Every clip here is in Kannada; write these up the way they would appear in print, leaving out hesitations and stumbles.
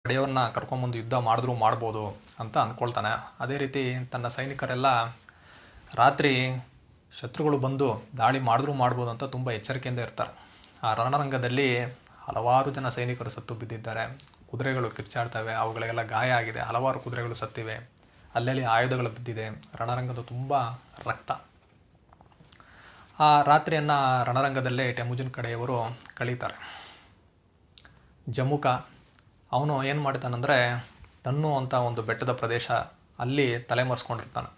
ಕಡೆಯವ್ರನ್ನ ಕರ್ಕೊಂಬಂದು ಯುದ್ಧ ಮಾಡಿದ್ರೂ ಮಾಡ್ಬೋದು ಅಂತ ಅಂದ್ಕೊಳ್ತಾನೆ. ಅದೇ ರೀತಿ ತನ್ನ ಸೈನಿಕರೆಲ್ಲ ರಾತ್ರಿ ಶತ್ರುಗಳು ಬಂದು ದಾಳಿ ಮಾಡಿದ್ರೂ ಮಾಡ್ಬೋದು ಅಂತ ತುಂಬ ಎಚ್ಚರಿಕೆಯಿಂದ ಇರ್ತಾರೆ. ಆ ರಣರಂಗದಲ್ಲಿ ಹಲವಾರು ಜನ ಸೈನಿಕರು ಸತ್ತು ಬಿದ್ದಿದ್ದಾರೆ. ಕುದುರೆಗಳು ಕಿರ್ಚಾಡ್ತವೆ, ಅವುಗಳಿಗೆಲ್ಲ ಗಾಯ ಆಗಿದೆ, ಹಲವಾರು ಕುದುರೆಗಳು ಸತ್ತಿವೆ, ಅಲ್ಲಲ್ಲಿ ಆಯುಧಗಳು ಬಿದ್ದಿದೆ, ರಣರಂಗದ ತುಂಬ ರಕ್ತ. ಆ ರಾತ್ರಿಯನ್ನು ರಣರಂಗದಲ್ಲೇ ಟೆಮುಜಿನ್ ಕಡೆಯವರು ಕಳೀತಾರೆ. ಜಮುಕ ಅವನು ಏನು ಮಾಡ್ತಾನಂದರೆ ಟನ್ನು ಅಂತ ಒಂದು ಬೆಟ್ಟದ ಪ್ರದೇಶ, ಅಲ್ಲಿ ತಲೆಮರೆಸ್ಕೊಂಡಿರ್ತಾನೆ.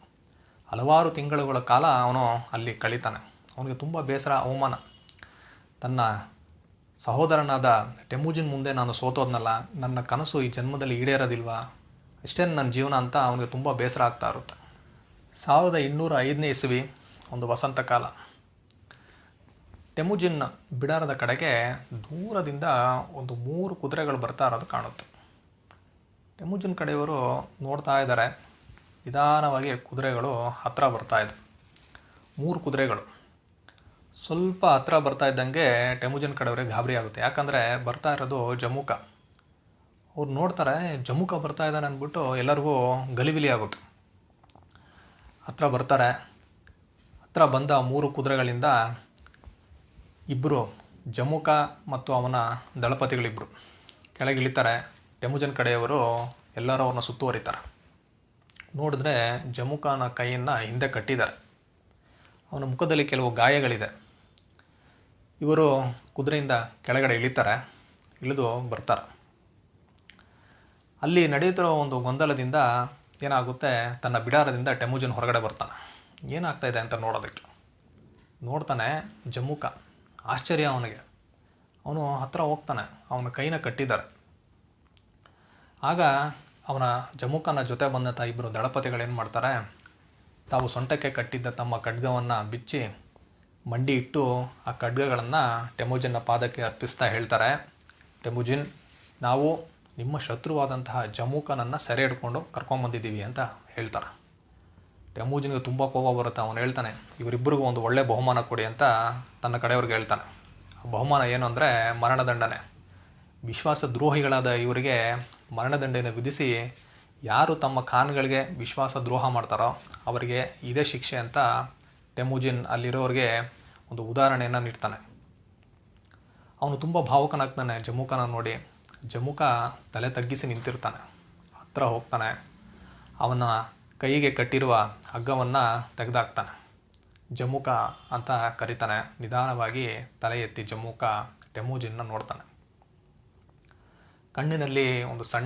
ಹಲವಾರು ತಿಂಗಳುಗಳ ಕಾಲ ಅವನು ಅಲ್ಲಿ ಕಳೀತಾನೆ. ಅವನಿಗೆ ತುಂಬ ಬೇಸರ, ಅವಮಾನ. ತನ್ನ ಸಹೋದರನಾದ ಟೆಮುಜಿನ್ ಮುಂದೆ ನಾನು ಸೋತೋದ್ನಲ್ಲ, ನನ್ನ ಕನಸು ಈ ಜನ್ಮದಲ್ಲಿ ಈಡೇರೋದಿಲ್ವಾ, ಇಷ್ಟೇ ನನ್ನ ಜೀವನ ಅಂತ ಅವನಿಗೆ ತುಂಬ ಬೇಸರ ಆಗ್ತಾ ಇರುತ್ತೆ. 1205ನೇ ಇಸವಿ ಒಂದು ವಸಂತ ಕಾಲ. ಟೆಮುಜಿನ್ ಬಿಡಾರದ ಕಡೆಗೆ ದೂರದಿಂದ ಒಂದು 3 ಕುದುರೆಗಳು ಬರ್ತಾ ಇರೋದು ಕಾಣುತ್ತೆ. ಟೆಮುಜಿನ್ ಕಡೆಯವರು ನೋಡ್ತಾ ಇದ್ದಾರೆ. ನಿಧಾನವಾಗಿ ಕುದುರೆಗಳು ಹತ್ತಿರ ಬರ್ತಾ ಇದೆ. 3 ಕುದುರೆಗಳು ಸ್ವಲ್ಪ ಹತ್ತಿರ ಬರ್ತಾ ಇದ್ದಂಗೆ ಟೆಮುಜಿನ್ ಕಡೆಯವರಿಗೆ ಗಾಬರಿ ಆಗುತ್ತೆ. ಯಾಕಂದರೆ ಬರ್ತಾ ಇರೋದು ಜಮುಕ. ಅವ್ರು ನೋಡ್ತಾರೆ, ಜಮುಕ ಬರ್ತಾ ಇದ್ದಾನೆ ಅಂದ್ಬಿಟ್ಟು ಎಲ್ಲರಿಗೂ ಗಲಿಬಿಲಿ ಆಗುತ್ತೆ. ಹತ್ತಿರ ಬರ್ತಾರೆ. ಹತ್ತಿರ ಬಂದ 3 ಕುದುರೆಗಳಿಂದ ಇಬ್ಬರು, ಜಮುಕ ಮತ್ತು ಅವನ ದಳಪತಿಗಳಿಬ್ಬರು ಕೆಳಗಿಳಿತಾರೆ. ಟೆಮುಜಿನ್ ಕಡೆಯವರು ಎಲ್ಲರೂ ಅವ್ರನ್ನ ಸುತ್ತುವರಿತಾರೆ. ನೋಡಿದ್ರೆ ಜಮುಕನ ಕೈಯನ್ನು ಹಿಂದೆ ಕಟ್ಟಿದ್ದಾರೆ. ಅವನ ಮುಖದಲ್ಲಿ ಕೆಲವು ಗಾಯಗಳಿದೆ. ಇವರು ಕುದುರೆಯಿಂದ ಕೆಳಗಡೆ ಇಳಿತಾರೆ. ಇಳಿದು ಬರ್ತಾರೆ. ಅಲ್ಲಿ ನಡೆಯುತ್ತಿರೋ ಒಂದು ಗೊಂದಲದಿಂದ ಏನಾಗುತ್ತೆ, ತನ್ನ ಬಿಡಾರದಿಂದ ಟೆಮುಜಿನ್ ಹೊರಗಡೆ ಬರ್ತಾನೆ. ಏನಾಗ್ತಾಯಿದೆ ಅಂತ ನೋಡೋದಕ್ಕೆ ನೋಡ್ತಾನೆ. ಜಮುಕ. ಆಶ್ಚರ್ಯ ಅವನಿಗೆ. ಅವನು ಹತ್ತಿರ ಹೋಗ್ತಾನೆ. ಅವನ ಕೈನ ಕಟ್ಟಿದ್ದಾರೆ. ಆಗ ಅವನ ಜಮುಕನ ಜೊತೆ ಬಂದಂಥ ಇಬ್ಬರು ದಳಪತಿಗಳೇನು ಮಾಡ್ತಾರೆ, ತಾವು ಸೊಂಟಕ್ಕೆ ಕಟ್ಟಿದ್ದ ತಮ್ಮ ಖಡ್ಗವನ್ನು ಬಿಚ್ಚಿ ಮಂಡಿ ಇಟ್ಟು ಆ ಖಡ್ಗಗಳನ್ನು ಟೆಮುಜಿನ್ನ ಪಾದಕ್ಕೆ ಅರ್ಪಿಸ್ತಾ ಹೇಳ್ತಾರೆ, ಟೆಮುಜಿನ್, ನಾವು ನಿಮ್ಮ ಶತ್ರುವಾದಂತಹ ಜಮುಕನನ್ನು ಸೆರೆ ಹಿಡ್ಕೊಂಡು ಕರ್ಕೊಂಬಂದಿದ್ದೀವಿ ಅಂತ ಹೇಳ್ತಾರೆ. ಟೆಮುಜಿನ್ಗೆ ತುಂಬ ಕೋಪ ಬರುತ್ತೆ. ಅವನು ಹೇಳ್ತಾನೆ, ಇವರಿಬ್ಬರಿಗೂ ಒಂದು ಒಳ್ಳೆ ಬಹುಮಾನ ಕೊಡಿ ಅಂತ ತನ್ನ ಕಡೆಯವ್ರಿಗೆ ಹೇಳ್ತಾನೆ. ಆ ಬಹುಮಾನ ಏನು ಅಂದರೆ ಮರಣದಂಡನೆ. ವಿಶ್ವಾಸ ದ್ರೋಹಿಗಳಾದ ಇವರಿಗೆ ಮರಣದಂಡನೆ ವಿಧಿಸಿ, ಯಾರು ತಮ್ಮ ಖಾನ್ಗಳಿಗೆ ವಿಶ್ವಾಸ ದ್ರೋಹ ಮಾಡ್ತಾರೋ ಅವರಿಗೆ ಇದೇ ಶಿಕ್ಷೆ ಅಂತ ಟೆಮುಜಿನ್ ಅಲ್ಲಿರೋರಿಗೆ ಒಂದು ಉದಾಹರಣೆಯನ್ನು ನೀಡ್ತಾನೆ. ಅವನು ತುಂಬ ಭಾವುಕನಾಗ್ತಾನೆ ಜಮುಕನ ನೋಡಿ. ಜಮುಕ ತಲೆ ತಗ್ಗಿಸಿ ನಿಂತಿರ್ತಾನೆ. ಹತ್ತಿರ ಹೋಗ್ತಾನೆ. ಅವನ ಕೈಗೆ ಕಟ್ಟಿರುವ ಹಗ್ಗವನ್ನು ತೆಗೆದಾಕ್ತಾನೆ. ಜಮುಕ ಅಂತ ಕರೀತಾನೆ. ನಿಧಾನವಾಗಿ ತಲೆ ಎತ್ತಿ ಜಮುಕ ಟೆಮುಜಿನ್ನ ನೋಡ್ತಾನೆ. ಕಣ್ಣಿನಲ್ಲಿ ಒಂದು ಸಣ್ಣ